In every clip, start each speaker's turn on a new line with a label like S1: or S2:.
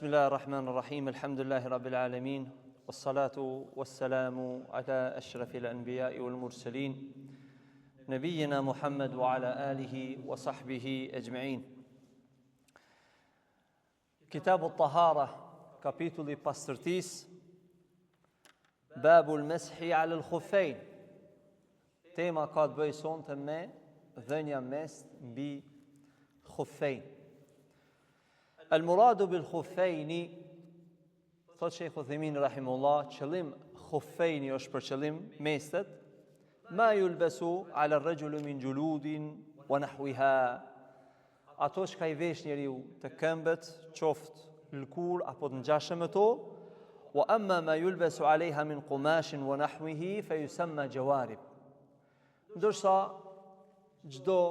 S1: Bismillahirrahmanirrahim. Alhamdulillahi rabbil alamin. Wassalatu wassalamu ala ashrafil anbiya'i wal mursalin. Nabiyyina Muhammad wa ala alihi wa sahbihi ajma'in. Kitabu at-tahara, kapitulli pastërtisë, babul meshi ala al-khuffayn. Tema ka të bëjë sonte me dhënia mes mbi khuffayn. Al-muradu bil khuffejni, thot Sheikh Uthimin rahimullah, qëllim khuffejni është për qëllim mestet, ma yulbesu ala rajulu min juludin wa nahwiha, ato që ka i vesh njeriu të këmbët, qoftë lëkur apo të ngjashëm me to, wa amma ma yulbesu alejha min qumashin wa nahwihi fe yusamma jawarib. Ndërsa çdo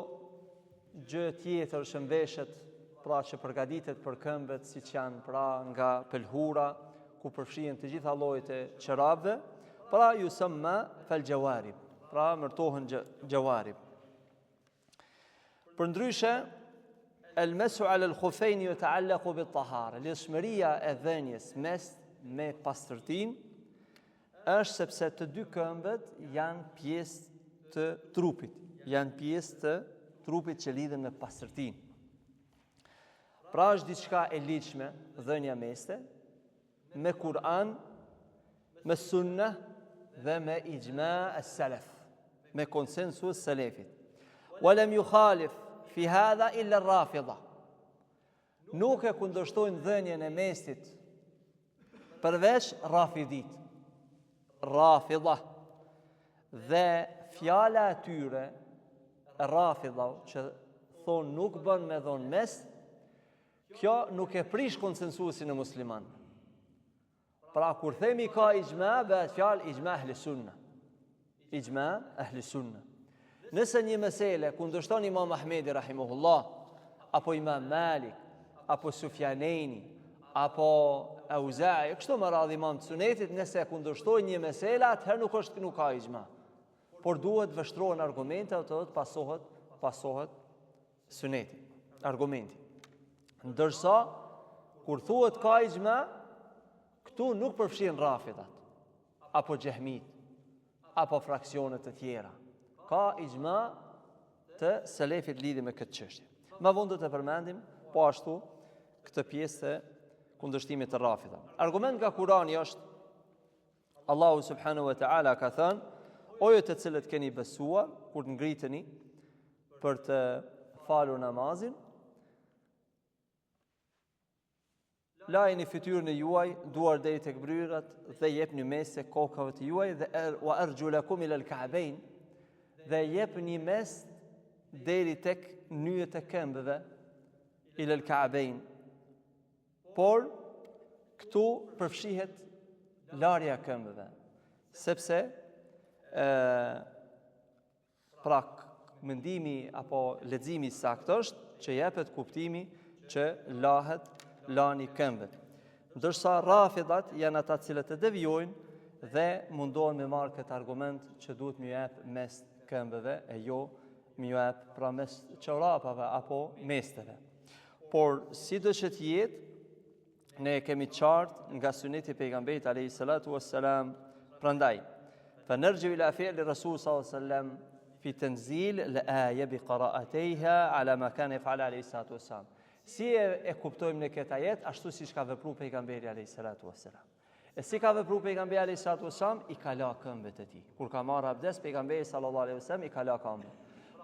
S1: gjë tjetër që mbeshet, pra që përgatitet për këmbët, siç janë pra nga pelhura, ku përfshihen të gjitha llojet e çorapëve, pra yusamma fal jawarib, pra mërtohen jawarib. Përndryshe, el masu ala al khuffayn yata'allaqu bit tahara, lidhshmëria e dhënies mes me pastërtinë është sepse të dy këmbët janë pjesë të trupit, që lidhen me pastërtinë. Pra është diçka e ligjshme, dhënia meste, me Kur'an, me sunna dhe me ijma as-salaf, me konsensus salafit. Walam yukhalif fi hadha illa ar-rafida. Nuk e kundërshtojnë dhënien e mestit përveç rafidit. Rafida. Dhe fjala e tyre, rafida, që thonë nuk bën me dhon mes, kjo nuk e prish konsensusin e musliman. Pra kur themi ka ijma, bëhet fjalë ijma ahli sunna. Ijma ahli sunna. Nëse një mesele kundërshton Imam Ahmedi rahimahullah, apo Imam Malik, apo Sufjaneni, apo Auza'i, kështu më radh imam të sunetit, nëse kundërshtojnë një mesele, atëherë nuk ka ijma. Por duhet vështrohen argumente, ato pasohet suneti, argumenti. Ndërsa, kur thuhet ka ijma, këtu nuk përfshin rafidat, apo xehmit, apo fraksionet të tjera. Ka ijma të selefit lidhur me këtë çështje. Më vonë do të përmendim po ashtu këtë pjesë të kundërshtimit të rafidave. Argument nga Kurani është Allahu subhanahu wa ta'ala ka thënë: o ju të cilët keni besuar, kur të ngriteni për të falur namazin, lajeni fytyrën e juaj, duar deri tek bryrat, dhe jepni mes e kokave të juaj, dhe wa arjulakum ila al-ka'bayn, dhe jepni mes deri tek nyjet e këmbëve, ila al-ka'bayn. Por këtu përfshihet larja e këmbëve, sepse pra mendimi apo leximi i saktë është që jepet kuptimi që lahet lani këmbët. Ndërsa rafidat janë ata cilët e devijojnë dhe mundohen me marrë këtë argument që duhet më jep mes këmbëve e jo më jep pra mes çorapave apo mesteve. Por sido që të jetë, ne kemi qartë nga suneti i pejgamberit alayhi salatu wassalam, prandaj فنرجع إلى فعل الرسول صلى الله عليه وسلم في تنزيل الآية بقراءتيها على ما كان يفعل عليه الصلاة والسلام. Si e kuptojmë në këtë ajet, ashtu si ka vepruar pejgamberi alayhi salatu wassalam. E si ka vepruar pejgamberi alayhi salatu wassalam, i ka la këmbët e tij. Kur ka marrë abdes, pejgamberi sallallahu alaihi wasallam i ka la këmbët.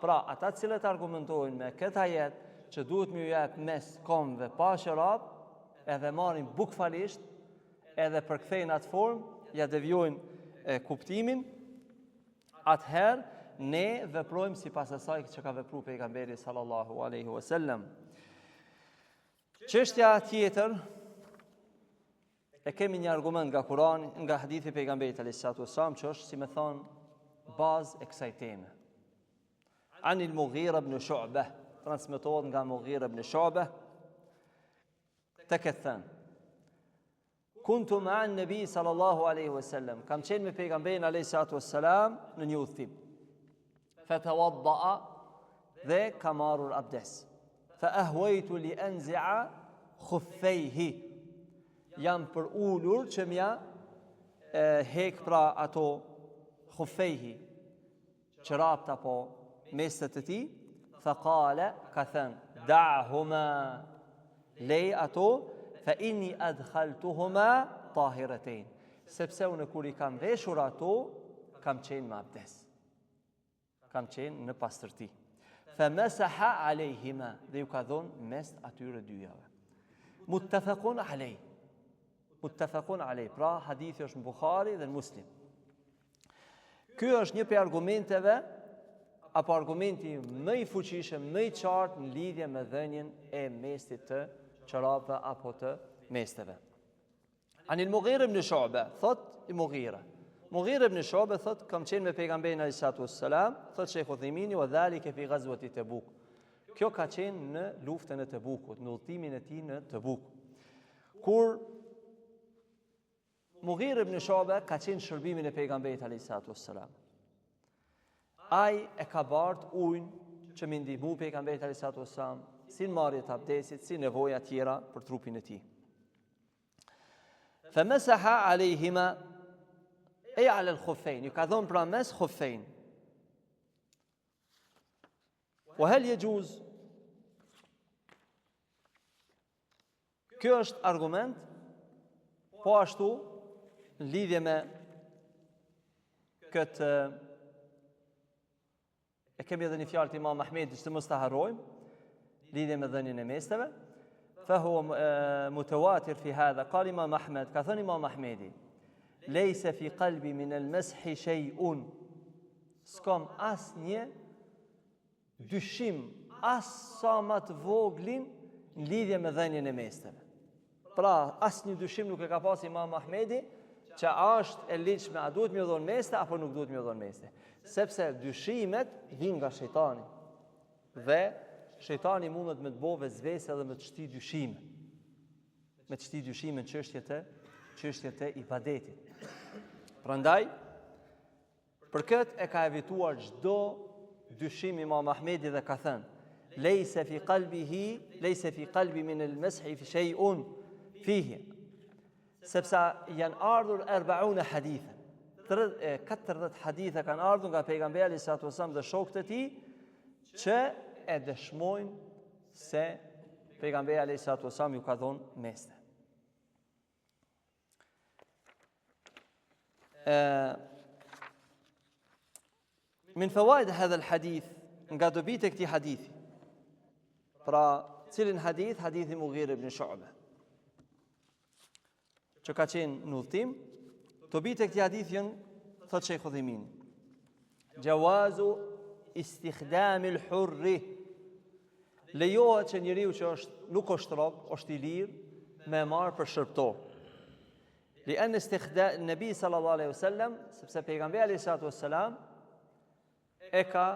S1: Pra, ata të cilët argumentojnë me këtë ajet që duhet më jep mes këmbëve pa çorap, edhe marrin bukfalisht, edhe përkthejnë atë formë, ja devijojnë kuptimin, atëherë ne veprojmë sipas asaj që ka vepruar pejgamberi sallallahu alaihi wasallam. Çështja tjetër, e kemi një argument nga Kurani, nga hadithi pejgamberit alayhis salatu wassalam, që është, si më thon, bazë e kësaj teme. Anil Mughira ibn Shu'bah, transmetohet nga Mughira ibn Shu'bah, të këtë thënë: Kuntu ma'a an-nabi sallallahu alaihi wasallam, kam qenë me pejgamberin alayhis salatu wassalam në një udhtim. Fatawadda'a, dhe ka marrur abdes. Fa ahwaytu li anzi'a khuffayhi, jam për ulur që mja hek pra ato khufejhi, qërapt apo mesët e ti, faqale, ka thënë, da'huma, lej ato, fa inni adkhaltuhuma tahiratain. Sepse unë kur i kam veshur ato, kam qenë me abdes. Kam qenë në pastërti. Fa masaha alejhima, dhe ju ka dhonë mes atyre dyjave. Muttafaqun alej. Muttafaqun alej. Pra, hadithi është në Bukhari dhe në Muslim. Ky është një prej argumenteve, apo argumenti më i fuqishëm, më i qartë në lidhje me dhënien e mestit të çorapëve apo të mesteve. Anil Mughira ibn Shu'ba, thot i Mughira. Mughira ibn Shu'ba thot, kam qenë me pejgamberin alayhis salatu wassalam, thot Sheikh Uthaymin, wa dhalika fi ghazwati Tabuk. Kjo ka qenë në luftën e Tabukut, në udhëtimin e tij në Tabuk. Kur Mughira ibn Shu'ba ka qenë shërbimin e pejgamberit alayhis salatu wassalam. Ai e ka bart ujin që më ndihmu pejgamberit alayhis salatu wassalam, si në marrje të abdesit, si nevoja tjera për trupin e tij. Fa masaha alayhima ay ala al-khuffayn, ju ka dhënë pra mes khuffayn. Wa hal yajuz? Kjo është argument, po ashtu në lidhje me këtë e kemi edhe një fjalë të Imam Ahmedit që mos ta harrojmë, lidhje me dhënien e mesteve. فهو متواتر في هذا. قال إمام أحمد كثني إمام أحمدي ليس في قلبي من المسح شيء. S'kam asnjë dyshim, as sa më të voglin në lidhje me dhënien e mesteve. Pra, asnjë dyshim nuk e ka pas Imam Ahmedi që është e ligjshme, a duhet më dhon meste apo nuk duhet më dhon meste. Sepse dyshimet vijnë nga shejtani. Dhe shejtani mundet me të bëvë zvese dhe me të shti dyshime. Me të shti dyshime në çështjet e ibadetit. Prandaj, për këtë e ka evituar çdo dyshim Imam Ahmedi dhe ka thënë: "Leysa fi qalbi min al-mashi fi shay'un fihi." Sepse janë ardhur 40 hadithe. 40 hadithe kanë ardhur nga pejgamberi sallallahu alaihi wasallam dhe shokët e tij që e dëshmojnë se pejgamberi alayhis salatu wassalam ju ka dhënë meste. Min fawaid hadha alhadith, nga dobit e këtij hadithi. Pra, cilin hadith? Hadithi Mughira ibn Shu'ba. Që ka qenë në udhtim, dobit e këtij hadithi janë, thot Sheikh Uthaymin, jawazu istikhdam al-hurri. Lejohet që njeriu që nuk është rob, është i lirë, me marr për shërbëtor. Lian istikhdam an-nabi sallallahu alaihi wasallam, sepse pejgamberi alayhis salatu wassalam e ka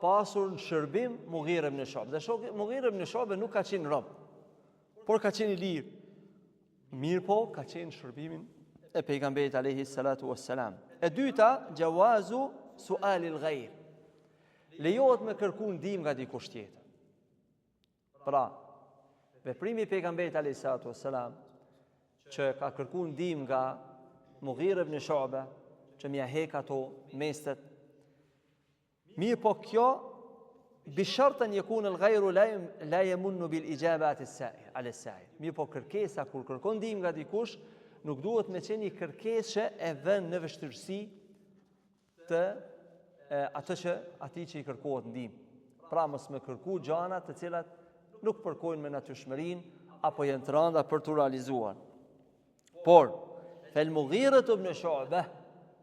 S1: pasur në shërbim Mughira ibn Shu'ba. Dhe Mughira ibn Shu'ba nuk ka qenë rob, por ka qenë i lirë. Mirë po, ka qenë shërbimin e pejgamberit alayhis salatu wassalam. E dyta, jawazu su'al al-ghayr. Lejohet me kërku ndihmë nga dikush tjetër. Pra, veprimi i pejgamberit alayhis salatu wassalam që ka kërku ndihmë nga Mughira ibn Shu'ba që mja hek ato mestet. Mirë po kjo bi shart an yakuna al-ghayru la yamunnu bil ijabat as-sa'il. Mirë po kërkesa kur kërkon ndihmë nga dikush nuk duhet me qenë një kërkesë që e vën në vështirësi të atë që atij që i kërkohet ndihmë. Pra mos me kërku gjana të cilat nuk përkojnë me natyrshmërinë apo janë të rënda për tu realizuar. Por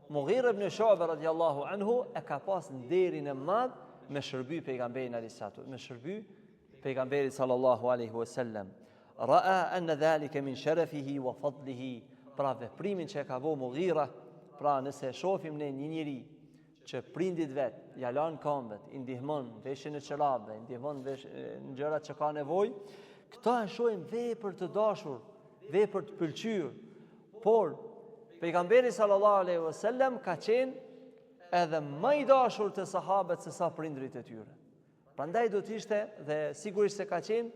S1: Mughira ibn Shu'ba radhiyallahu anhu e ka pas nderin e madh me shërby pejgamberin sallallahu alaihi wasallam. Ra'a anna dhalika min sharafihi wa fadlihi. Pra veprimin që ka vënë Mughira, pra nëse shohim ne një njeri që prindit vet ja lan këmbët, i ndihmon veshjen e çorapëve, i ndihmon në gjërat që ka nevojë, këto e shohim vepër të dashur, vepër të pëlqyer. Por pejgamberi sallallahu alaihi wasallam ka qenë edhe më i dashur te sahabët se sa prindrit e tyre. Prandaj do të ishte dhe sigurisht se ka qenë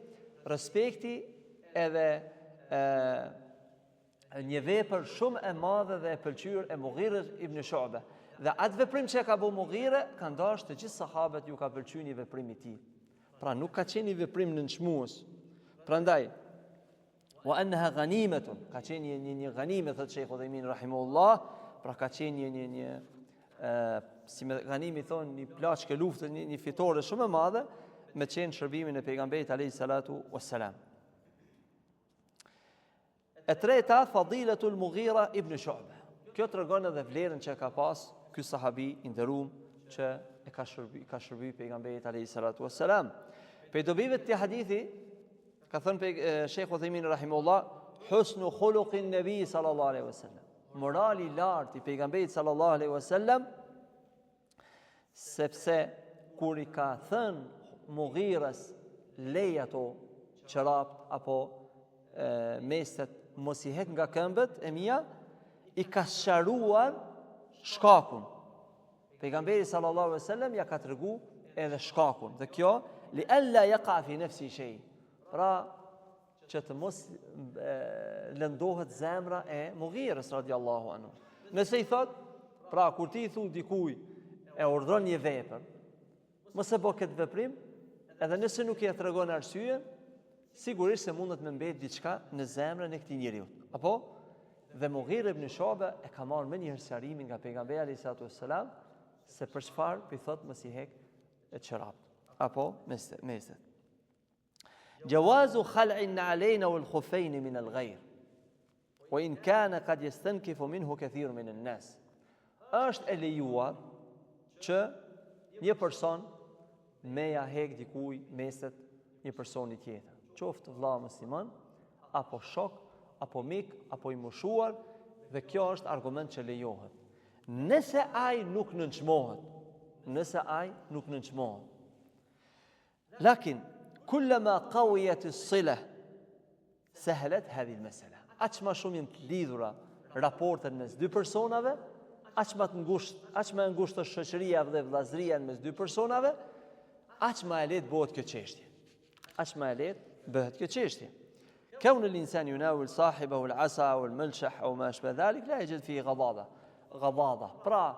S1: respekti edhe një vepër shumë e madhe dhe e pëlqyer e Mughira ibn Shu'be. Dhe atë veprim që e ka bëu Mughira, kanë dashur të gjithë sahabët ju ka pëlqyer një veprim i tij. Pra nuk ka qenë një veprim nënçmues. Prandaj wa annaha ghanimatun, ka qenë një ghanime, thot Sheikh Udhaymin rahimahullah, pra ka qenë një si me ghanimi thonë një plaçkë lufte, një fitore shumë e madhe me qenë shërbimin e pejgamberit alayhi salatu wassalam. E treta, fadilatul Mughira ibn Shu'be. Kjo tregon edhe vlerën që ka pas ky sahabi i nderuar që e ka shërby pejgamberit alayhi salatu wassalam. Pe dobive të hadithi ka thënë Sheikh Udhaymin rahimahullah, husnu khuluqin nabi sallallahu alaihi wasallam. Morali i lartë i pejgamberit sallallahu alaihi wasallam, sepse kur i ka thënë Mughiras lej ato qerapt apo mestet mos i hek nga këmbët e mia, i ka sqaruar shkakun. Pejgamberi sallallahu alaihi wasallam ja ka tregu edhe shkakun. Dhe kjo li alla yaqa fi nafsi shay. Pra që të mos lëndohet zemra e Mughiras radiallahu anhu. Nëse i thot, pra kur ti i thu dikuj e urdhron një vepër, mos e bë këtë veprim, edhe nëse nuk i tregon arsye, sigurisht se mundet me mbet diçka në zemrën e këtij njeriu. Apo dhe Mughira ibn Shu'be e ka marrë më një herë nga pejgamberi alayhi salatu wassalam se për çfarë i thot mos i hek e çorap apo mestet. Jawazu khal'in 'alayna wal khuffayn min al-ghayr. Wa in kana qad yastankifu minhu kathir min an-nas. Është e lejuar që një person me ja hek dikuj mestet një personi tjetër, qoftë vëlla musliman, apo shok, apo mik, apo i moshuar, dhe kjo është argument që lejohet. Nëse ai nuk nënçmohet. Lakin kullama qawiyat as-silah sahlet hadhihi al-mas'ala. Aq më shumë janë të lidhura raportet mes dy personave, aq më e ngushtë është shoqëria dhe vëllazëria mes dy personave, aq më e lehtë bëhet kjo çështje. كون الإنسان يناول صاحبه العصا أو الملشح أو ما أشبه ذلك لا يجد فيه غضاضة. Pra,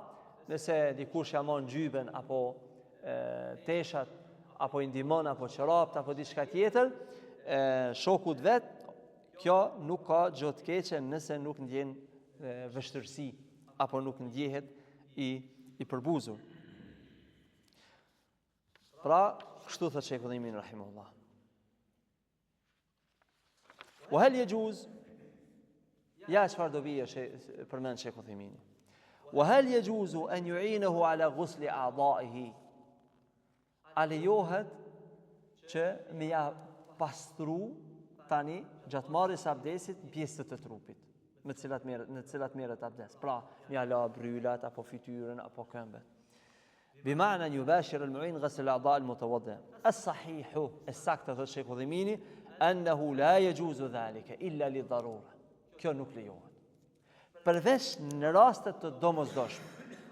S1: nëse dikush ja marr gjyben apo teshat apo i ndihmon apo çorapt apo diçka tjetër, shokut vet, kjo nuk ka gjë të keqe nëse nuk ndjen vështirësi apo nuk ndjehet i përbuzur. Pra, kështu thot Sheikh Udhaymin rahimahullah. وهل يجوز يا çfarë do bie përmend Sheikh Udhaymin. وهل يجوز أن يعينه على غسل أعضائه. A lejohet që me ja pastru tani gjatë marrjes abdesit pjesët e trupit në të cilat merret abdes. Pra, me ja la brylat apo fytyrën apo këmbën. بمعنى أن يباشر المعين غسل الأعضاء المتوضئة. الصحيح الساكتة الشيخ Udhaymini أنه لا يجوز ذلك إلا للضرورة. Kjo nuk lejohet. Përveç në rastet të domosdoshme.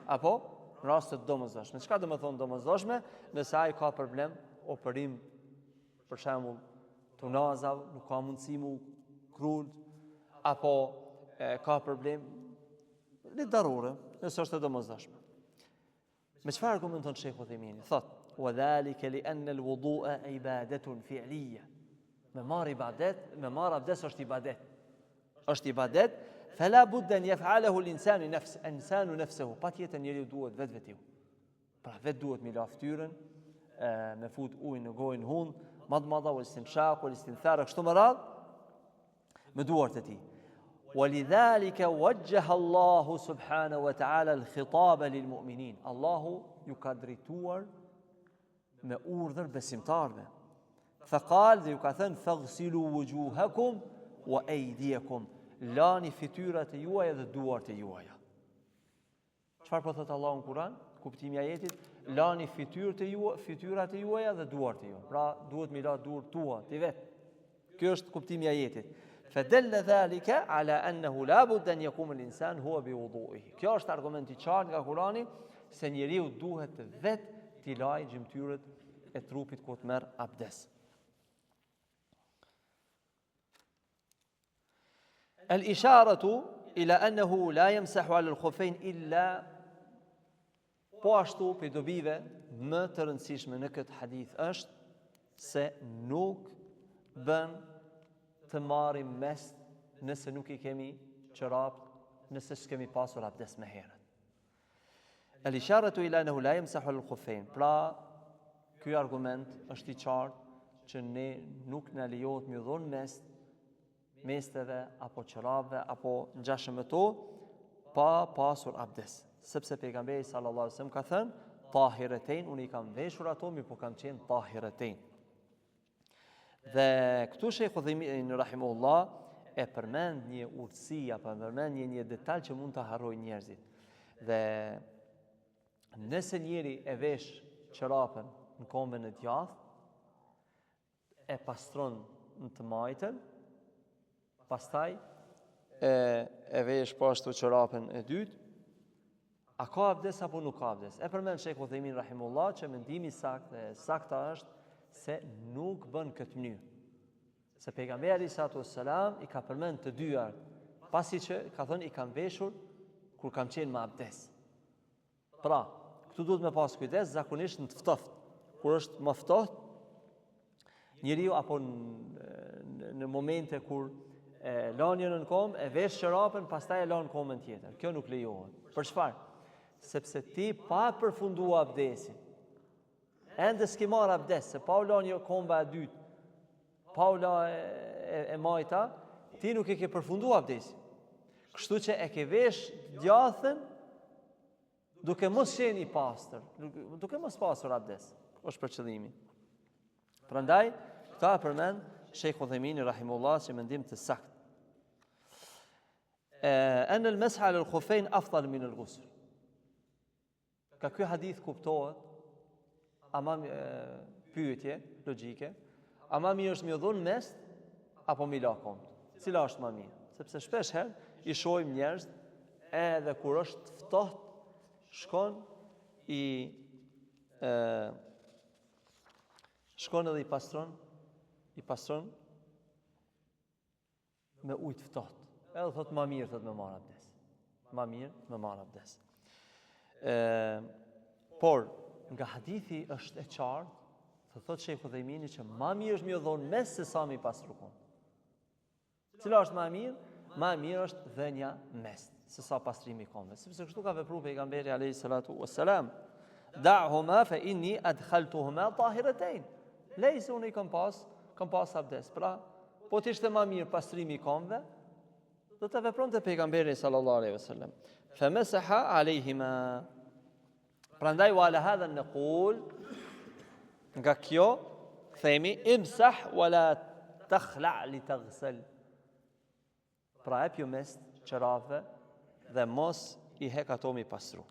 S1: Apo në rastet të domosdoshme. Çka do të thonë domosdoshme? Nëse ai ka problem operim, për shembull, tunazav, nuk ka mundësi mu krud, apo ka problem në darure, nëse është e domosdoshme. Me çfarë argumenton Sheikh Udhaymini? Thot: "Wa-dhalika li-anna al-wudu'a ibadatun fi'liyya." Me marr abdes është ibadet. Është ibadet, fala budda an yaf'alahu al-insanu nafsuhu. Patjetër njeriu duhet vetveti. Pra vet duhet me la fytyrën, me fut ujë në gojën hund, madmada ul istinshaq ul istinthar, kështu më radh, me duart e tij. ولذلك وجه الله سبحانه وتعالى الخطاب للمؤمنين. Allahu ju ka drejtuar me urdhër besimtarve. فقال dhe ju ka thënë faghsilu wujuhakum wa aydiyakum. Lani fytyrat e juaja dhe duart e juaja. Çfarë po thot Allahu në Kur'an? Kuptimi i ajetit, lani fytyrat e juaja dhe duart e juaja. Pra duhet me la duart tua ti vet. Ky është kuptimi i ajetit. فدل ذلك على أنه لا بد أن يقوم الإنسان هو بوضوئه. Kjo është argument i qartë nga Kurani se njeriu duhet vetë t'i lajë gjymtyrët e trupit kur të merr abdes. الإشارة إلى أنه لا يمسح على الخفين إلا po ashtu për dobive më të rëndësishme në këtë hadith është se nuk bën të marrim mes nëse nuk i kemi çorap, nëse s'kemi pasur abdes me herët. El-isharatu ila annahu la yamsahu al-khuffayn. Pra, ky argument është i qartë që ne nuk na lejohet më dhon mes mesteve apo çorapve apo ngjashëm me to pa pasur abdes. Sepse pejgamberi sallallahu alaihi wasallam ka thënë tahiratain, unë i kam veshur ato, mi po kam qenë tahiratain. Dhe këtu Sheikh Uthaymeen rahimahullah e përmend një urtësi apo përmend një detaj që mund ta harrojnë njerëzit. Dhe nëse njëri e vesh çorapën në kombën e djathtë, e pastron në të majtën, pastaj e vesh po ashtu çorapën e dytë, a ka abdes apo nuk ka abdes? E përmend Sheikh Uthaymeen rahimullah që mendimi sakta është se nuk bën këtë mënyrë. Se pejgamberi sallallahu alaihi wasallam i ka përmend të dyart, pasi që ka thënë i kam veshur kur kam qenë me abdes. Pra, këtu duhet me pas kujdes zakonisht në të ftohtë. Kur është më ftohtë, njeriu apo në momente kur lanjën në kom, e vesh çorapën, pastaj e lan komën tjetër. Kjo nuk lejohet. Për çfarë? Sepse ti pa përfundua abdesin, ende s'ki marr abdes, se pa u la një komba e dytë, pa u la e majta, ti nuk e ke përfundua abdesin. Kështu që e ke vesh djathën duke mos qenë i pastër, duke mos pasur abdes. Është për qëllimi. Prandaj, këta përmend Sheikh Uthaymeen rahimullah që mendim të saktë. An al-mas'a ala al-khuffayn afdal min al-ghusl. Ka ky hadith kuptohet, ama pyetje logjike, ama mirë është më dhon mes apo mi la kom. Cila është më mirë? Sepse shpesh herë i shohim njerëz edhe kur është ftohtë shkon edhe i pastron me ujë të ftohtë. Edhe thot më mirë thot me marr abdes. Më mirë me marr abdes. Por nga hadithi është e qartë, të thot Sheikh Uthaymeen që më mirë është më dhon mes se sa më pastrukon. Cila është më mirë? Më mirë është dhënia mes se sa pastrimi i kombëve. Sepse kështu ka vepruar pejgamberi alayhi salatu wassalam. Da'huma fa inni adkhaltuhuma tahiratayn. Lejse unë i kam pas abdes. Pra, po të ishte më mirë pastrimi i kombëve, do të vepronte pejgamberi sallallahu alaihi wasallam. Famasaha alayhima. Prandaj wala hadha naqul nga kjo themi imsah wala takhla li taghsal. Pra e pjo mes çorapëve dhe mos i hek ato mi pastru.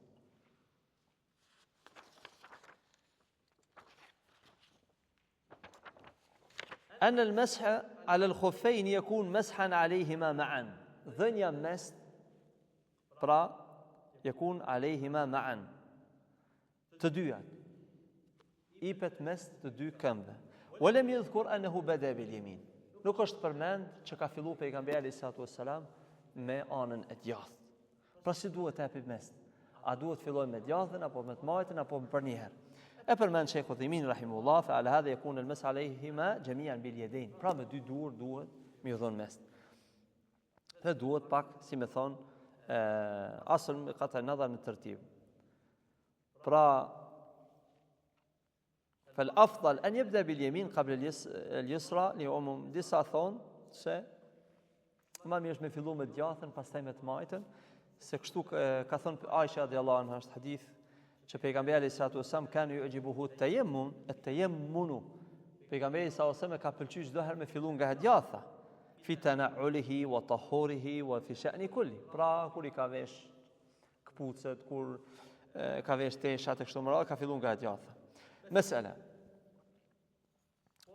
S1: أن المسح على الخفين يكون مسحا عليهما معا. dhënia mes pra يكون عليهما معا. Të dyja i pet mes të dy këmbëve. ولم يذكر أنه بدأ باليمين. Nuk është përmend që ka fillu pejgamberi sallallahu alaihi wasallam me anën e djathtë. Pra si duhet të hapi mes? A duhet filloj me djathtën apo me të majtën apo për një herë? E përmend Sheikh Uthaymeen rahimahullah fa ala hadha yakun al-mas alayhima jami'an bil yadayn. Pra me dy dur duhet mi dhon mes. Dhe duhet pak, si me thon, asl me qata nadhar në tertib. Pra فالأفضل أن يبدأ باليمين قبل اليسرى لأمم disa thon se më mirë është me fillu me djathtën pastaj me të majtën, se kështu ka thënë Aisha radhiyallahu anha, është hadith që pejgamberi sallallahu alaihi wasallam kanë yujibuhu at-tayammunu. Pejgamberi sallallahu alaihi wasallam ka pëlqyer çdo herë me fillu nga djathta, fi tana'ulihi wa tahurihi wa fi sha'ni kulli. Pra kur i ka vesh kputucet, kur ka vesh teshat e kështu me radhë, ka fillu nga djathta. Mesela.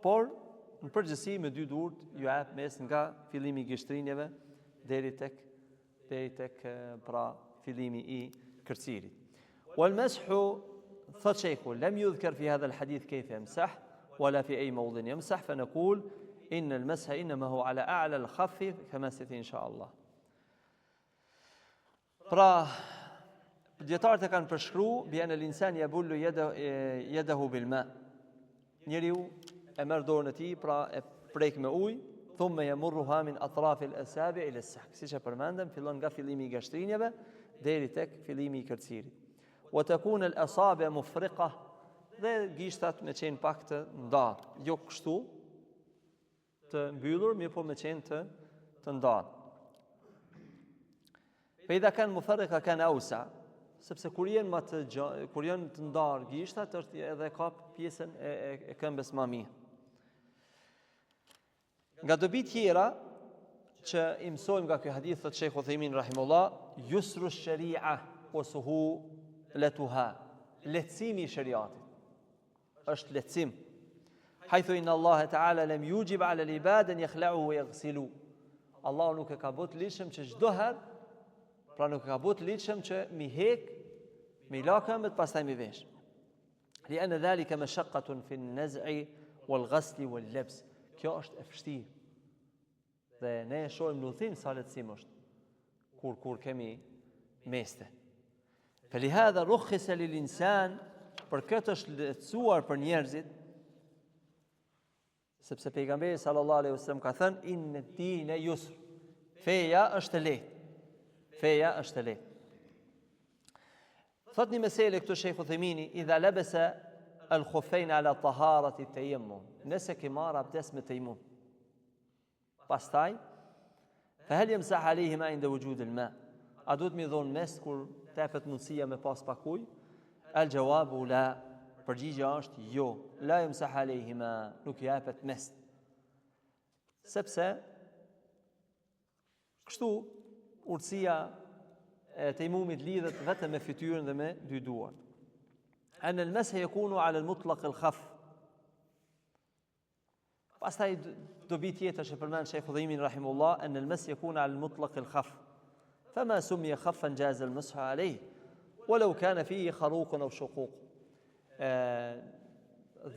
S1: Por në përgjithësi me dy durt ju jap mes nga fillimi i gishtrinjeve deri tek pra fillimi i kërcirit. والمسح thot sheikhu لم يذكر في هذا الحديث كيف يمسح ولا في أي موضع يمسح فنقول إن المسح إنما هو على أعلى الخف كما ستي إن شاء الله. Pra, dietarët e kanë përshkruar bjen el-insan yabullu yadahu bil ma. Njeriu e merr dorën e tij, pra e prek me ujë, thumma yamurruha min atraf al-asabi' ila as-sahk. Siç e përmendëm, fillon nga fillimi i gështrinjeve deri tek fillimi i kërcirit. Wa takun al-asabi' mufriqa, dhe gishtat me qenë pak të ndarë, jo kështu të mbyllur, mirë po me qenë të ndarë. Fe idha kanë mufarrika kanë ausa, sepse kur janë të ndarë gishtat, është edhe kap pjesën e këmbës më mirë. Nga dobi tjera që i mësojmë nga ky hadith, thot Sheikh Uthaymin rahimullah, yusru sharia wa suhulatuha, lehtësimi i shariatit është lehtësim. Haythu inna Allah ta'ala lam yujib 'ala al-ibad an yakhla'u wa yaghsilu. Allah nuk e ka bëu të lishëm që çdo herë, pra nuk e ka bëu të lishëm që mi hek, mi la këmbët pastaj mi vesh. Li'anna dhalika mashaqqatun fi an-naz'i wal-ghasli wal-labs. Kjo është e vështirë. Dhe ne e shohim në udhim sa lehtësim është kur kemi meste. Falihadha rukhisa lil-insan, për këtë është lehtësuar për njerëzit, sepse pejgamberi sallallahu alaihi wasallam ka thënë inna ad-dina yusr. Feja është lehtë. Feja është lehtë. Thot një mesele këtu Sheikh Uthemini, idha labasa al-khuffayn ala taharati tayammum. Nëse ke marrë abdes me tayammum. Pastaj, fa hal yamsah alayhima inda wujud al-ma? A duhet mi dhon mes kur tepet mundësia me pas pak ujë? Al-jawabu la. Përgjigja është jo. La yamsah alayhima, nuk japet mes. Sepse kështu urtësia e tayammumit lidhet vetëm me fytyrën dhe me dy duart. An al-mash yakunu ala al-mutlaq al-khaf. Pastaj dobi tjetër që përmend Sheikh Udhaymin rahimullah, an al-mash yakunu ala al-mutlaq al-khaf. Fama sumiya khaffan jaza al-mash alayhi walau kana fihi kharuq aw shuquq.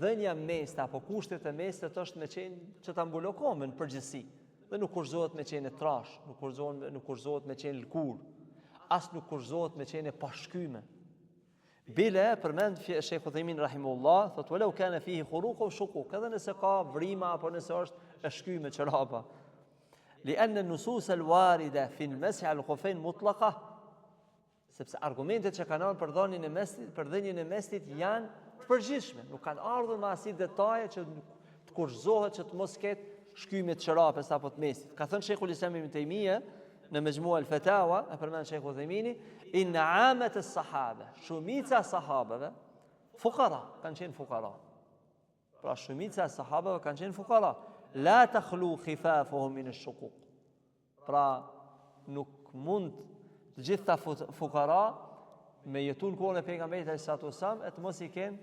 S1: Dhënia meste apo kushtet e mestet është me qenë që ta mbulon komën përgjithësi. Dhe nuk kurzohet me qenë trash, nuk kurzohet me qenë lkur, as nuk kurzohet me qenë pashkyme. Bile përmend Sheikh Uthaymin rahimullah, thot walau kana fihi khuruq aw shuquq, edhe nëse ka vrima apo nëse është e shkyme çorapa. لأن النصوص الواردة في المسح على الخفين مطلقة. Sepse argumentet që kanë ardhur për dhënien e mestit janë të përgjithshme, nuk kanë ardhur me asnjë detaje që të kurzohet që të mos ketë shkyme të çorapes apo të mestit. Ka thënë Sheikhul Islam Ibn Taymija në Majmu' al-Fatawa, e përmend Sheikh Uthaymini, inna 'amat as-sahaba, shumica sahabeve fuqara, kanë qenë fuqara. Pra shumica sahabeve kanë qenë fuqara. La takhlu khifafuhum min ash-shuquq. Pra nuk mund të gjitha fuqara me jetu në kohën e pejgamberit sallallahu alaihi wasallam e të mos i kenë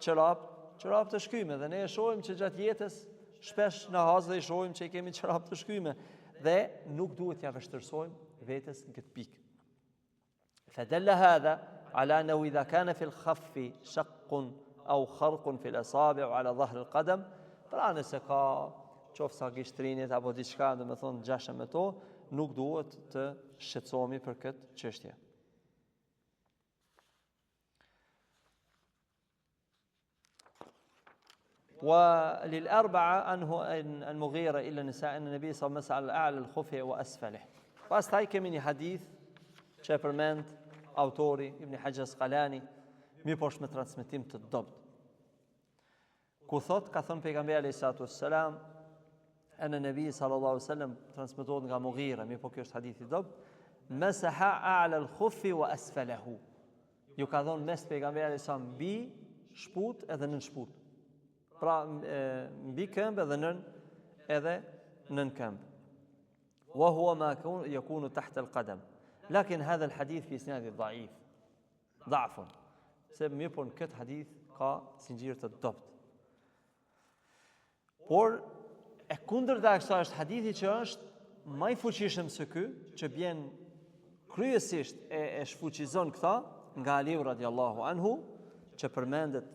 S1: çorap të shkyme, dhe ne e shohim që gjatë jetës shpesh në haz dhe i shohim që i kemi çorap të shkyme dhe nuk duhet t'ja vështërsojmë vetes në këtë pikë. Fadalla hadha ala annahu idha kana fi al-khaffi shaqqun aw kharqun fi al-asabi' ala dhahr al-qadam, pra nëse ka qofsa gishtrinit apo diçka, domethënë gjashëm me to, nuk duhet të shqetësohemi për këtë çështje. وللأربعة أنه المغيرة إلا النساء أن النبي صلى الله عليه وسلم على أعلى الخف وأسفله. Pastaj kemi një hadith që e përmend autori Ibn Hajar Asqalani, mirë po është me transmetim të dobët. Ku thot, ka thënë pejgamberi alayhi salatu wassalam, أن النبي صلى الله عليه وسلم transmetohet nga Mughira, mirë po kjo është hadith i dobët, masaha a'la al-khuffi wa asfalahu. Ju ka dhënë mes pejgamberi alayhi salam mbi shput edhe nën shput. Pra mbi këmbë edhe nën këmbë. وهو ما يكون تحت القدم. لكن هذا الحديث في اسناده ضعيف. ضعف. Sepse mirë po në këtë hadith ka sinxhir të dobët. Por e kundërta e kësaj është hadithi që është më i fuqishëm se ky, që bjen kryesisht e shfuqizon këta nga Aliu radiallahu anhu, që përmendet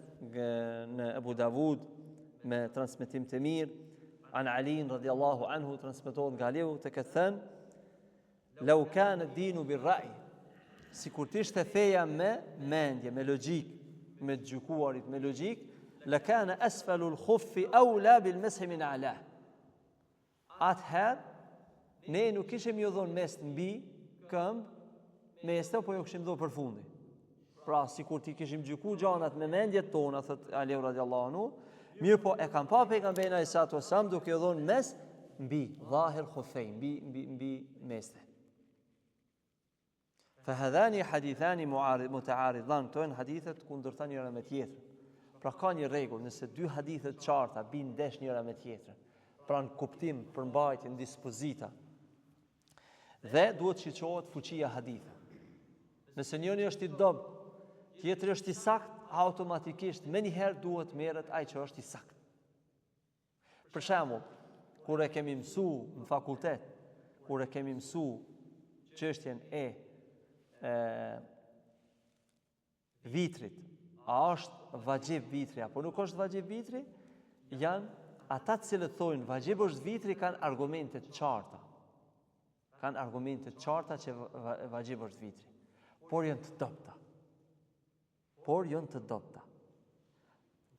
S1: në Abu Davud me transmetim të mirë, an Ali radhiyallahu anhu transmetohet nga Aliu të këtë thënë, "Law kana ad-dinu bir-ra'i", sikur të ishte feja me mendje, me logjik, me të gjykuarit me logjik, la kana asfalu al-khuffi awla bil-mashi min a'lah. Atëherë ne nuk kishim ju dhënë mes mbi këmbë, meste, po ju kishim dhënë për fundi. Pra, sikur ti kishim gjyku gjanat me mendjet tona, thot Aliu radhiyallahu anhu, mirë po e kam pa pejgamberin alayhis salatu wassalam duke ju dhënë mes mbi dhahir khuffain, mbi meste. فهذان حديثان متعارضان، këto janë hadithet kundërta njëra me tjetrën. Pra ka një rregull, nëse dy hadithe të qarta bin ndesh njëra me tjetrën, pra në kuptim, përmbajtje, në dispozita, dhe duhet shiqohet fuqia hadithe. Nëse njëri është i dobët, tjetri është i sakt, automatikisht me njëherë duhet merret ai që është i sakt. Për shembull, kur e kemi mësu në fakultet, kur e kemi mësu çështjen e vitrit, a është vajib vitri apo nuk është vajib vitri, janë ata të cilët thojnë vajib është vitri kanë argumente të qarta. Kanë argumente të qarta që vajib është vitri, por janë të dobta.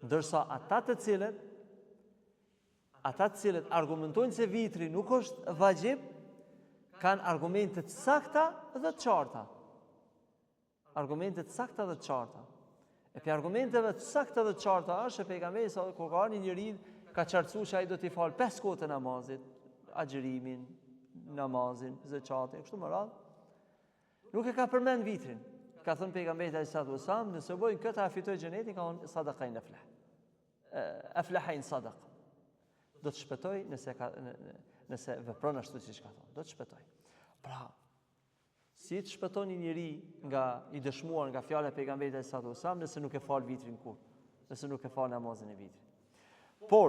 S1: Ndërsa ata të cilët argumentojnë se vitri nuk është vajib, kanë argumente të sakta dhe të qarta. Argumente të sakta dhe të qarta. E për argumenteve të sakta dhe të qarta është e pejgamberi sa kur ka një njeri ka qartësuar se ai do t'i falë 5 kohë të namazit, agjërimin, namazin, zakatin, kështu më radh. Nuk e ka përmend vitrin. Ka thënë pejgamberi alayhis salatu wassalam, nëse bojnë këtë a fitoj xhenetin, ka thonë sadaqain aflah. Aflahain sadaqa. Do të shpëtoj nëse vepron ashtu siç ka thonë, do të shpëtoj. Pra, si të shpëton një njeri nga i dëshmuar nga fjala e pejgamberit alayhis salatu wassalam nëse nuk e fal vitrin kur, nëse nuk e fal namazin e vitrit. Por,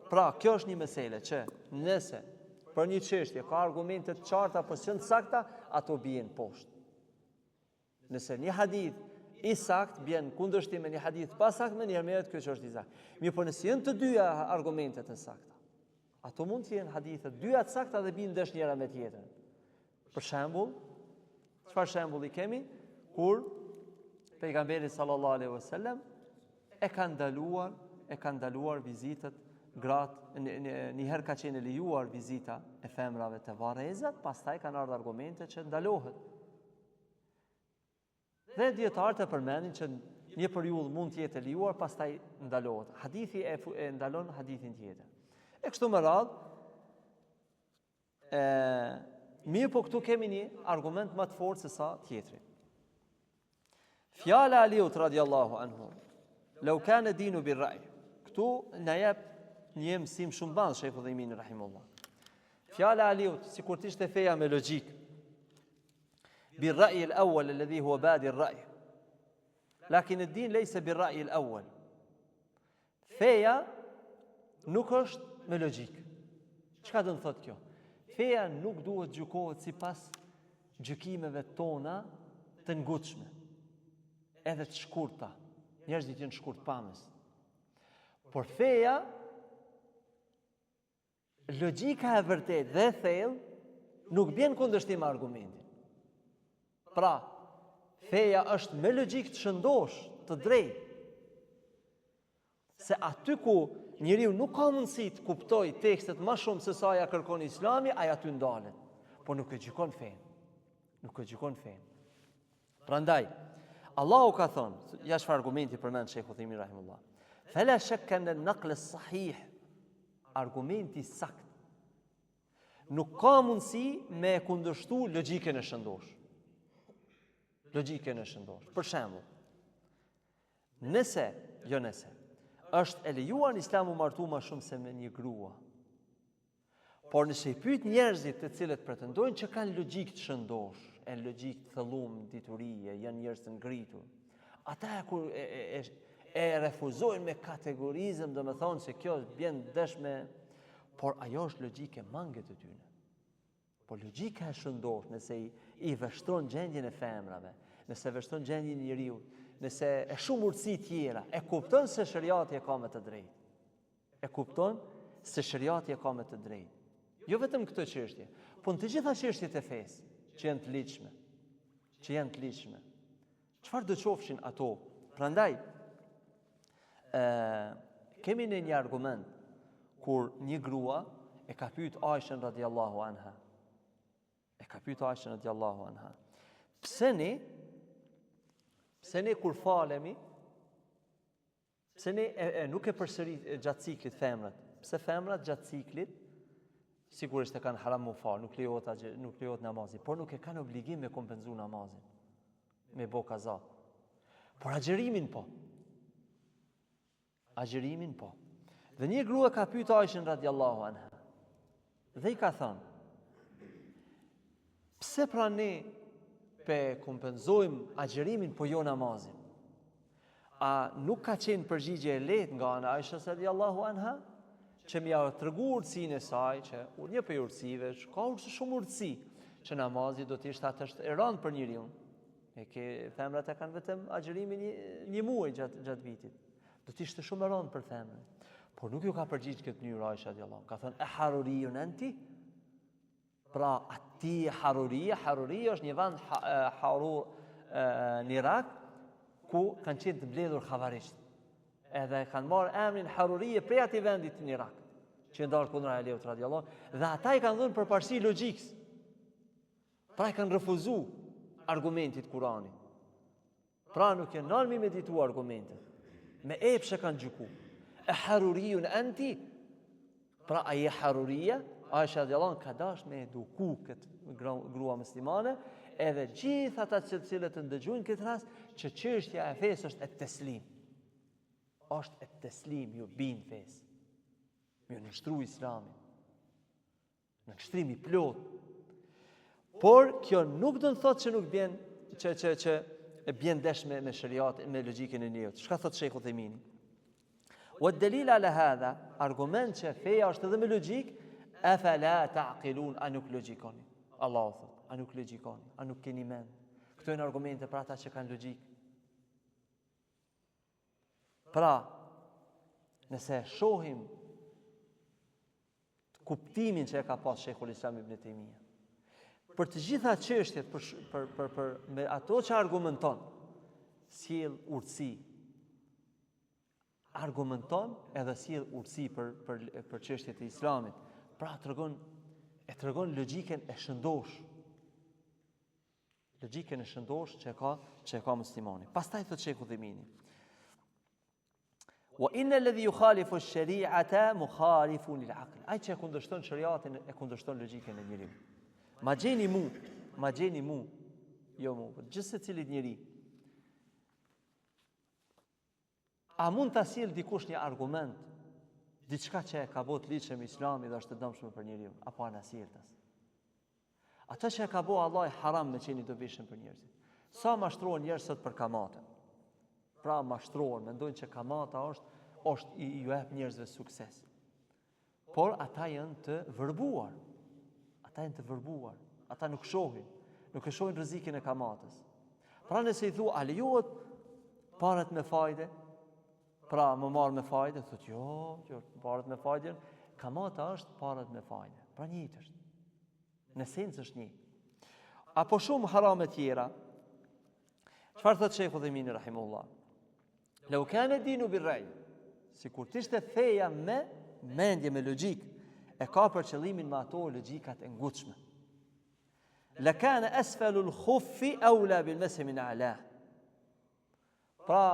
S1: pra, kjo është një mesele që nëse për një çështje ka argumente të qarta apo të sakta, ato bien poshtë. Nëse një hadith i sakt bjen kundërshtim me një hadith pa sakt, më njëherë merret kjo që është i sakt. Mirë, po nëse janë të dyja argumentet e sakta, ato mund të jenë hadithe dyja të sakta dhe bin ndesh njëra me tjetrën. Për shembull, çfarë shembulli kemi? Kur pejgamberi sallallahu alaihi wasallam e ka ndaluar vizitat gratë, një herë ka qenë lejuar vizita e femrave të varrezat, pastaj kanë ardhur argumente që ndalohet. Dhe dietarët e përmendin që një periudhë mund të jetë lejuar, pastaj ndalohet. Hadithi e ndalon hadithin tjetër. E kështu me radhë, mirë po këtu kemi një argument më të fortë se sa tjetri. Fjala e Aliut radhiyallahu anhu, "Law kana dinu bir-ra'i". Këtu na jep një mësim shumë bazë Sheikhu Udhaymini rahimullah. Fjala e Aliut sikur të ishte feja me logjik. بالرأي الأول الذي هو بادي الرأي لكن الدين ليس بالرأي الأول. Feja nuk është me logjik. Çka do të thotë kjo? Feja nuk duhet gjykohet sipas gjykimeve tona të ngutshme, edhe të shkurta. Njerëzit janë shkurtpamës. Por feja, logjika e vërtetë dhe thellë nuk bjen kundërshtim me argumentin. Pra, feja është me logjik të shëndosh, të drejtë. Se aty ku njeriu nuk ka mundësi të kuptoj tekstet më shumë se sa ja kërkon Islami, ai aty ndalet. Po nuk e gjykon fen. Nuk e gjykon fen. Prandaj, Allahu ka thonë, ja çfarë argumenti përmend Sheikhu Udhaymini rahimullah. Fala shakka an an-naql as-sahih, argumenti sakt. Nuk ka mundësi me kundërshtu logjikën e shëndosh. Logjikën e shëndosh. Për shembull, nëse është e lejuar në Islam u martu më shumë se me një grua. Por nëse i pyet njerëzit të cilët pretendojnë që kanë logjik të shëndosh, e logjik të thellum, diturie, janë njerëz të ngritur, ata kur e refuzojnë me kategorizëm, do me thonë se kjo bjen dëshme, por ajo është logjike mangët të tyne. Por logjika e shëndosh, nëse i vështron gjendjen e femrave, nëse vështron gjendjen e njeriu, nëse e shumë urtësi tjera, e kupton se shariati e ka me të drejtë. E kupton se shariati e ka me të drejtë. Jo vetëm këtë çështje, po në të gjitha çështjet e fesë që janë të ligjshme. Çfarë do qofshin ato? Prandaj kemi në një argument kur një grua e ka pyet Aishën radhiyallahu anha. Pse ne kur falemi, pse ne nuk e përsërit gjatë ciklit femrat? Pse femrat gjatë ciklit sigurisht e kanë haram mu falë, nuk lejohet namazi, por nuk e kanë obligim me kompenzu namazin, me bo kaza. Por agjerimin po. Dhe një grua ka pyet Aishën radhiyallahu anha. Dhe i ka thënë, pse pra ne kompenzojmë agjerimin po jo namazin? A nuk ka qenë përgjigje e lehtë nga ana Aishës radhiyallahu anha, që m'ja tregu urtësinë e saj, që një prej urtësive, ka shumë urtësi, që namazi do të ishte atë është e rëndë për njeriu. Femrat e kanë vetëm agjerimin një muaj gjatë vitit. Do të ishte shumë e rëndë për femrën. Por nuk ju ka përgjigjë këtë mënyrë Aisha radhiyallahu anha. Ka thënë, e haruriyun anti? Pra, ati Haruri është një vend në Irak, ku kanë qenë të mbledhur xhavarisht. Edhe kanë marrë emrin Harurije prej atij vendit në Irak, që ndarë kundër Aliut radhiyallahu anhu, dhe ata i kanë dhënë përparësi logjikës. Pra i kanë refuzuar argumentit Kuranit. Pra nuk janë nalmi me ditu argumentet. Me epshe kanë gjyku. E Haruriyun anti? Pra a je Harurija? Aisha radhiyallahu anha ka dash me eduku këtë grua muslimane, edhe gjithë ata të cilët të ndëgjojnë këtë rast, që çështja e fesë është e teslim. Është e teslim, ju bin fesë. Ju nështru islamin. Në nështrimi plot. Por kjo nuk do të thotë që nuk bjen që bjen desh me shariat, me logjikën e njeriut. Çka thot Sheikh Uthemini? Wa dalil ala hadha, argument që feja është edhe me logjik, afala taqilun, a nuk logjikoni. Allahu thot, a nuk logjikoni, a nuk keni mend. Këto janë argumente për ata që kanë logjik. Pra, nëse shohim kuptimin që e ka pas Sheikhul Islam Ibn Taymija, për të gjitha çështjet, me ato që argumenton, sjell urtësi. Argumenton edhe sjell urtësi për çështjet e Islamit. Pra tregon logjikën e shëndosh. Logjikën e shëndosh që e ka muslimani. Pastaj thot Sheikhu Dhemini, wa inna alladhi yukhalifu ash-shari'ata mukhalifun lil-aql. Ai që kundërshton shariatin e kundërshton logjikën e njeriu. Ma gjeni mu, jo mu, por gjithë secilit njeri. A mund ta sjell dikush një argument, diçka që e ka bot liçëm Islami dhe është e dëmshme për njeriu, apo ana sjelltas? Ata që e ka bo Allah haram me qenë i dobishëm për njerëzit. Sa mashtrohen njerëz sot për kamatën? Pra mashtrohen, mendojnë që kamata është i ju jep njerëzve sukses. Por ata janë të vërbuar. Ata nuk shohin rrezikin e kamatës. Pra nëse i thua, a lejohet parat me fajde? Pra më marr me fajde, thot jo, parat me fajde, kamata është parat me fajde. Pra njëjtë është. Në esencë është një. Apo shumë harame tjera. Çfarë thot Sheikhu Dhemini rahimullah? Lau kana dinu birrej, sikur t'ishte feja me mendje, me logjik, e ka për qëllimin me ato logjikat e ngutshme. Lakana asfalu al-khuffi awla bil-masi min a'la. Pra,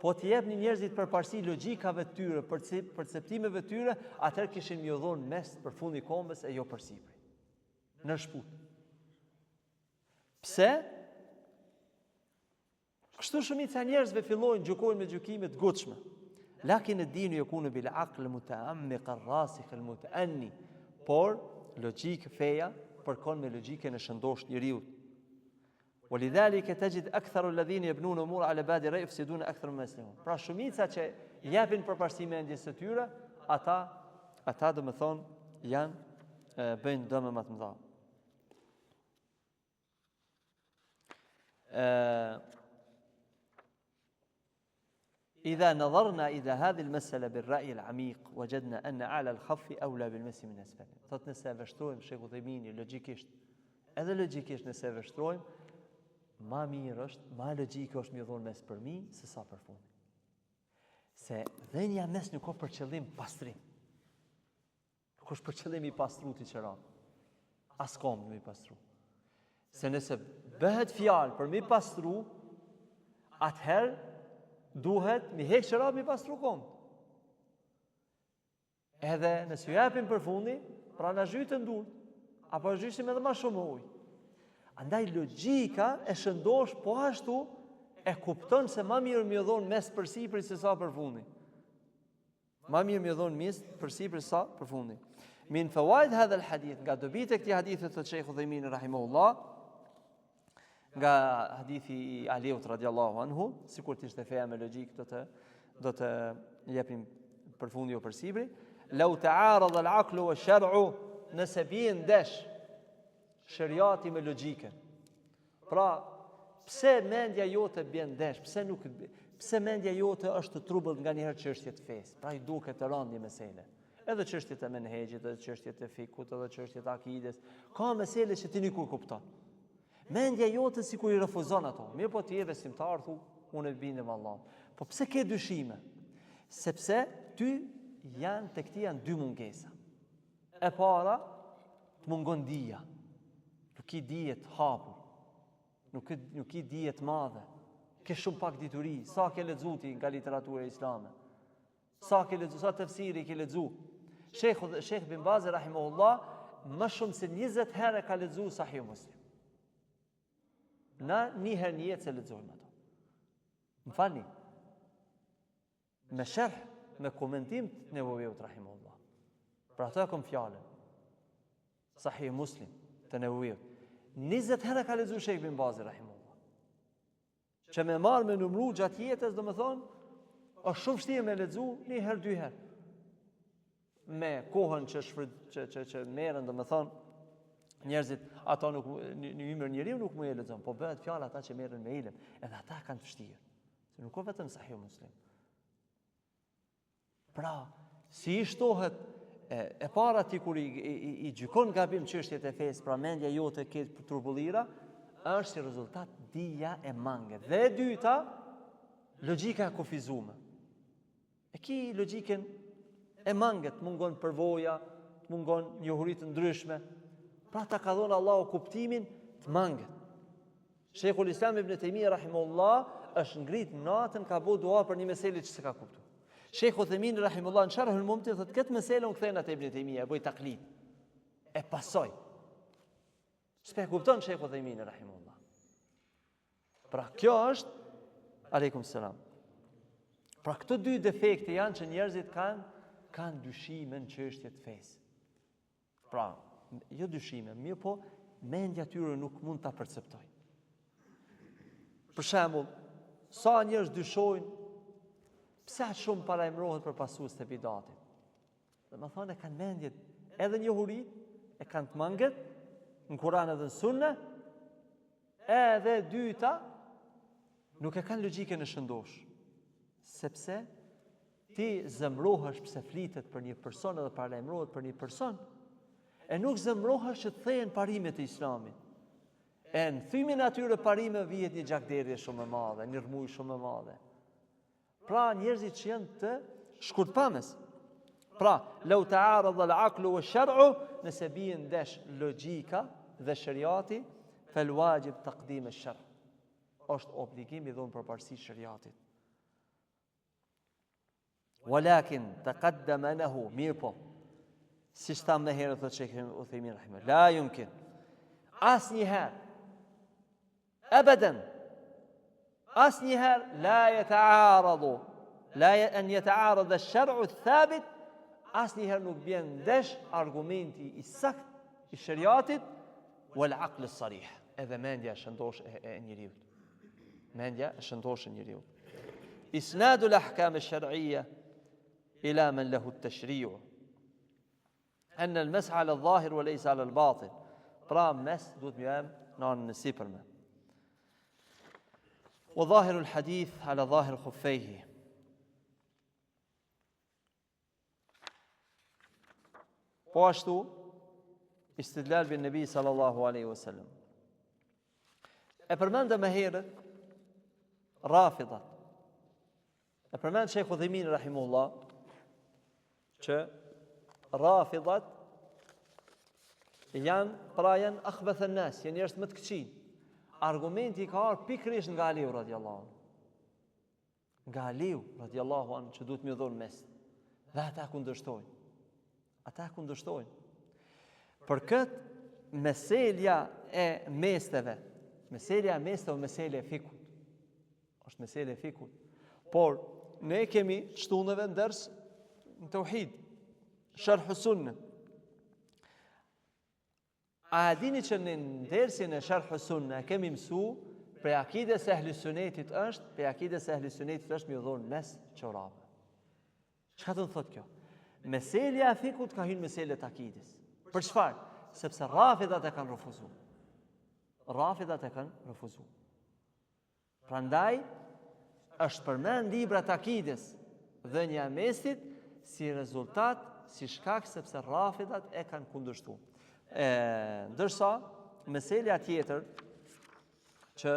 S1: po t'jepni njerëzit përparësi logjikave të tyre, perceptimeve të tyre, atëherë kishin më dhënë mes për fundi kombës e jo përsipër. Në shput. Pse? Kështu shumica e njerëzve fillojnë gjykojnë me gjykime të ngutshme. Lakin ad-dinu yakunu bil-aql muta'ammiq ar-rasikh al-muta'anni. Por logjika feja përkon me logjikën e shëndosh njeriu. ولذلك تجد أكثر الذين يبنون أمور على بادي رأي يفسدون أكثر مما يصلحون. Pra shumica që japin përparësi mendjes së tyre, ata do të thonë bëjnë dëme më të mëdha. إذا نظرنا إلى هذه المسألة بالرأي العميق وجدنا أن أعلى الخف أولى بالمس من أسفله. Thot nëse vështrojmë Sheikh Uthejmini logjikisht, edhe logjikisht nëse vështrojmë, ma mirë është, ma logjike është mi dhonë mes përmi se sa për fund. Se dhenja mes nuk ka për qëllim pastrim. Nuk është për qëllim i pastru t'i qëra. As kom mi pastru. Se nëse bëhet fjalë për mi pastru, atëherë duhet mi hek qëra mi pastru kom. Edhe nëse ju japim për fundi, pra në zhytën dur, apo zhysim edhe ma shumë ujë. Andaj logjika e shëndosh po ashtu e kupton se ma mirë mi dhonë mes përsipër se sa për fundi. Ma mirë mi dhonë mes përsipër se sa për fundi. Min fawaid hadha al-hadith, nga dobit e këtij hadithi të Sheikh Uthejmini rahimahullah, nga hadithi i Aliut radiallahu anhu, sikur të ishte feja me logjik do të jepim përfundi o përsipri. Lau ta'arada al-aqlu wa shar'u, nëse bien ndesh shariati me logjikën. Pra, pse mendja jote bjen ndesh? Pse mendja jote është të trubëll nga njëherë çështjet e fesë? Pra i duket të rëndë një mesele. Edhe çështjet e menhexhit, edhe çështjet e fikut, edhe çështjet e akides. Ka mesele që ti nuk kupton. Mendja jote sikur i refuzon ato. Mirë po ti je besimtar, thu, unë e bindem Allahut. Po pse ke dyshime? Sepse ty të këti janë dy mungesa. E para, të mungon dija. Nuk i dijet hapur. Nuk i dijet madhe. Ke shumë pak dituri. Sa ke lexuti nga literatura islame? Sa tefsiri ke lexu? Sheikh bin Baz rahimahullah më shumë se 20 herë ka lexu Sahih Muslim. Na një herë në jetë se lexojmë ato. Më falni. Me sharh, me komentim të Nevawiut rahimahullah. Pra ato e kom fjalën. Sahih Muslim të Nevawiut. 20 herë ka lexuar Sheikh bin Baz rahimahullah. Që me marrë me numru gjatë jetës, do më thonë, është shumë vështirë me lexu një herë, dy herë. Me kohën që merren, do më thonë, njerëzit, ata nuk në ymër njeriu nuk mund e lexon, po bëhet fjalë ata që merren me ilm, edhe ata kanë vështirë. Se nuk ka vetëm Sahih Muslim. Pra, si i shtohet e para ti kur i gjykon gabim çështjet e fesë, pra mendja jote ke turbullira, është si rezultat dija e manget. Dhe e dyta, logjika e kufizuar. E ki logjikën e manget, mungon përvoja, mungon njohuri të ndryshme. Pra ta ka dhënë Allahu kuptimin të manget. Sheikhul Islam Ibn Taymija rahimahullah është ngrit natën ka bëu dua për një meselë që s'ka kuptuar. Sheikh Uthejmini rahimahullah në Sharhul Mumti thotë këtë meselë unë kthej atë Ibn Taymija, e bëj taklid. E pasoj. S'e kupton Sheikh Uthejmini rahimahullah. Pra kjo është aleikum selam. Pra këto dy defekte janë që njerëzit kanë dyshime në çështjet e fesë. Pra, jo dyshime, mirë po mendja tyre nuk mund ta perceptoj. Për shembull, sa njerëz dyshojnë pse shumë parajmërohet për pasues të bidatit. Dhe më thonë e kanë mendjet edhe njohuri, e kanë të manget në Kur'an edhe në Sunne, edhe dyta nuk e kanë logjikën e shëndosh. Sepse ti zemrohesh pse flitet për një person edhe parajmërohet për një person, e nuk zemrohesh që të thehen parimet e Islamit. E në thymin atyre parime vihet një gjakderje shumë e madhe, një rrëmuj shumë e madhe. Pra njerëzit që janë të shkurtpamës. Pra, lau ta'arada al-aqlu wa shar'u, nëse bien ndesh logjika dhe shariati, fal wajib taqdim ash-shar'. Është obligim i dhënë përparësi shariatit. Walakin taqaddama lahu, mirë po. Si shtam më herë thotë Sheikh Uthejmin rahimahullah, la yumkin. Asnjëherë. Abadan. Asnjëherë la yata'aradu. La an yata'arada ash-shar'u ath-thabit. Asnjëherë nuk bjen ndesh argumenti i sakt i shariatit wal aql as-sarih. Edhe mendja shëndosh e njeriu. Mendja shëndosh e njeriu. Isnadu al-ahkam ash-shar'iyya ila man lahu at-tashri'u. أن المسح على الظاهر وليس على الباطن. Pra mes duhet më jam në anën e sipërme. وظاهر الحديث على ظاهر خفيه. Po ashtu, istidlal bin Nabi sallallahu alaihi wasallam. E përmendë më herët Rafidat. E përmend Sheikh Udhaymin rahimullah që Rafidat janë akhbath an-nas, janë njerëz më të këqij. Argumenti ka ardhur pikërisht nga Aliu radhiyallahu anhu. Nga Aliu radhiyallahu anhu që duhet më dhon mes. Dhe ata kundërshtojnë. Për këtë meselja e mesteve, meselja e fikut. Është meselja e fikut. Por ne kemi shtunëve në ders në tauhid, sharh sunnah. A dini që në dersin e sharh sunnah kemi mësu prej akides e ehli sunetit është më dhon mes çorave. Çka do të thotë kjo? Meselja e fikut ka hyrë meselja e akides. Për çfarë? Sepse Rafidat e kanë refuzuar. Prandaj është përmend libra të akides dhënia e mesit si rezultat, si shkak sepse Rafidat e kanë kundërshtuar. Ndërsa meselja tjetër që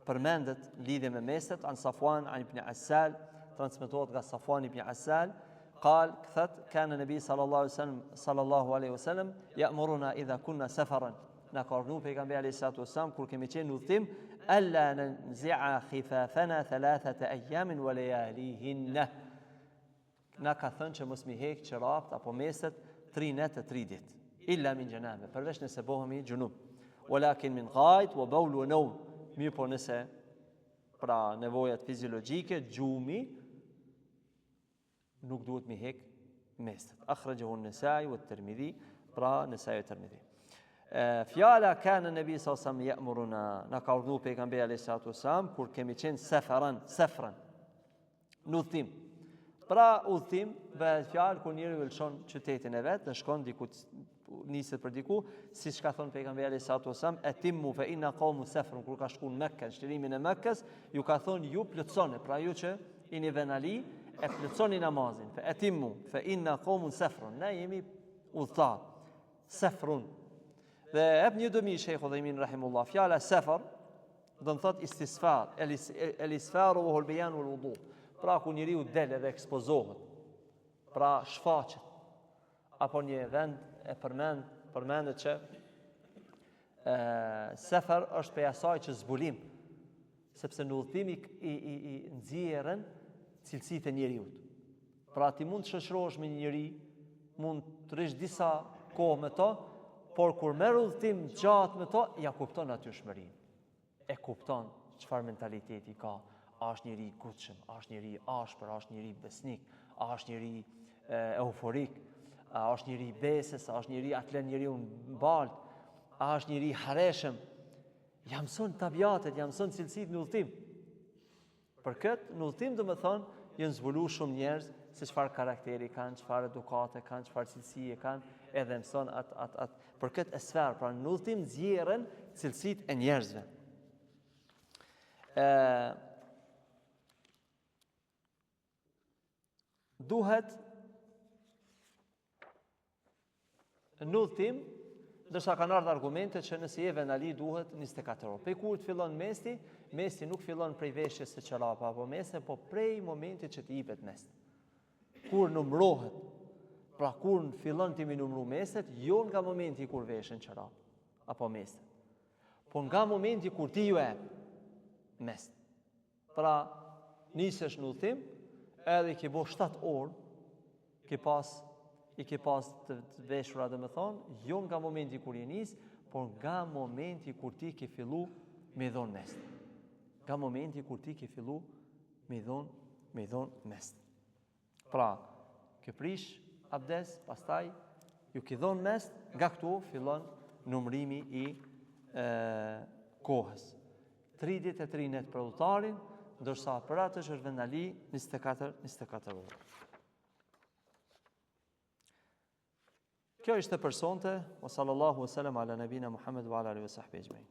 S1: përmendet lidhje me meset, an Safwan an ibn Asal, transmetohet nga Safwan ibn Asal, قال كثت كان النبي صلى الله عليه وسلم يأمرنا إذا كنا سفرا نقرنو pejgamberi عليه الصلاة والسلام kur kemi qenë në udhtim ألا ننزع خفافنا 3 أيام ولياليهن. Na ka thënë që mos mi hek qerapt apo meset 3 natë 3 ditë. Illa min janaba, përveç nëse bëhemi gjunub. Walakin min ghait wa bawl wa nawm. Mirë po nëse pra nevojat fiziologjike, gjumi nuk duhet mi hek meset. Akhrajahu an-Nasa'i wa at-Tirmidhi, pra Nasa'i wa Tirmidhi. Fjala kana nabi sallallahu alaihi wasallam ya'muruna, na ka urdhëruar pejgamberi alayhi salatu wasallam kur kemi qenë safran, në udhtim. Pra udhtim bëhet fjalë kur njeriu lëshon qytetin e vet, dhe shkon diku, niset për diku, siç ka thënë pejgamberi alayhi salatu wasallam, atimmu fa inna qawmu safrun, kur ka shkuar në Mekë, shtirimin e Mekës, ju ka thënë ju plotsoni, pra ju që jeni venali e plotsoni namazin. Fa atimmu fa inna qawmun safrun, ne jemi udhtar. Safrun. Dhe ep një dëmi Sheikh Udhaymin rahimullah, fjala safar do të thot istisfar, el isfar wa huwa al-bayan wal wudu. Pra ku njeriu del dhe ekspozohet, pra shfaqet, apo një vend e përmendet që safar është për asaj që zbulim, sepse në udhtim i nxjerrën cilësitë e njeriut. Pra ti mund të shoqërohesh me një njeri, mund të rish disa kohë me to, por kur merr udhtim gjatë me to, ja kupton natyrshmërinë. E kupton çfarë mentaliteti ka. A është njëri i kutshëm, a është njëri i ashpër, a është njëri besnik, a është njëri euforik, a është njëri i besës, a është njëri atlen njeriu mbalt, a është njëri i hareshëm. Ja mëson tabiatet, ja mëson cilësitë në udhtim. Për këtë në udhtim do të thonë janë zbuluar shumë njerëz se çfarë karakteri kanë, çfarë edukate kanë, çfarë cilësie kanë, edhe mëson atë për këtë esfer, pra në udhtim nxjerrën cilësitë e njerëzve. Duhet në udhtim, ndërsa kanë ardhur argumente që nëse je venali duhet 24 orë. Për kur të fillon mesi nuk fillon prej veshjes së çorapa apo mese, po prej momentit që të jepet mes. Kur numërohet, pra kur fillon të numëru meset, jo nga momenti kur veshen çorap apo mese, po nga momenti kur ti ju e mes. Pra nisesh në udhtim, edhe i ke bo 7 orë, i ke pas të veshura dhe me thonë, jo nga momenti kur je nis, por nga momenti kur ti ke fillu me dhon mes. Nga momenti kur ti ke fillu me dhon mes. Pra, ke prish abdes, pastaj ju ke dhon mes, nga këtu fillon numrimi i kohës. 33 net për udhtarin, ndërsa për atë është vendali 24 orë. Kjo ishte për sonte, wa sallallahu wa sallam ala nabina Muhammed wa ala alihi wa sahbihi ajma'in.